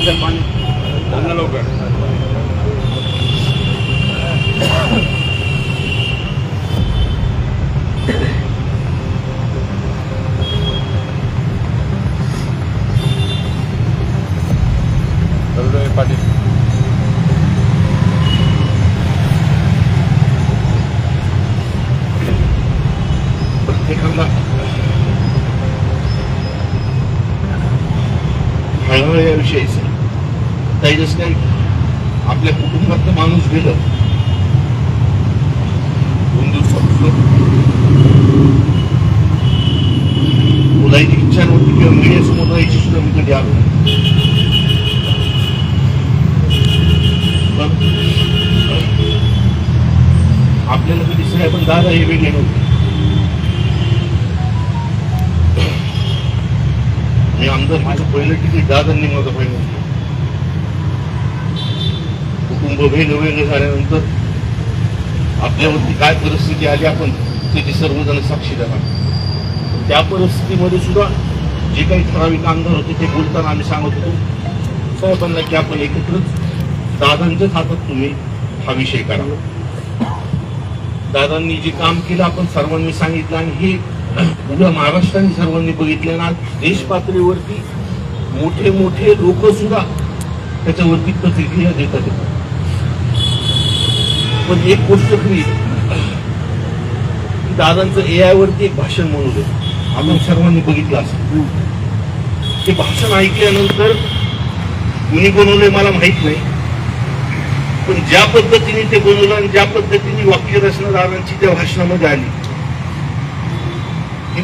असेल पाणी त्यांना लवकर पाटील प्रत्येकाला हळहळ या विषयीच त्याच काही आपल्या कुटुंबातलं माणूस गेलं 2 दिवसापासून बोलायची इच्छा नव्हती किंवा मीडियासमोर जायची सुद्धा मी कधी आलो आपल्याला कधी दिसत पण दादा हे वेगळे नव्हते मी आमदारकीचं पहिलं तिकीट दादांनी माझं पहिलं कुटुंब वेगवेगळं झाल्यानंतर आपल्यावरती काय परिस्थिती आली आपण त्याची सर्वजण साक्षीदार आहोत त्या परिस्थितीमध्ये सुद्धा जे काही ठराविक आमदार होते ते बोलताना आम्ही सांगत होतो साहेबांना की आपण एकत्रच दादांच्याच हातात तुम्ही हा विषय करा दादांनी जे काम केलं आपण सर्वांनी सांगितलं आणि हे उद्या महाराष्ट्राने सर्वांनी बघितलं ना देश पातळीवरती मोठे मोठे लोक सुद्धा त्याच्यावरती प्रतिक्रिया देतात पण एक गोष्ट खरी दादांचं AI वरती एक भाषण म्हणून आपण सर्वांनी बघितलं असेल ते भाषण ऐकल्यानंतर कुणी बनवलंय मला माहित नाही पण ज्या पद्धतीने ते बनवलं आणि ज्या पद्धतीने वाक्यरचना दादांची त्या भाषणामध्ये आली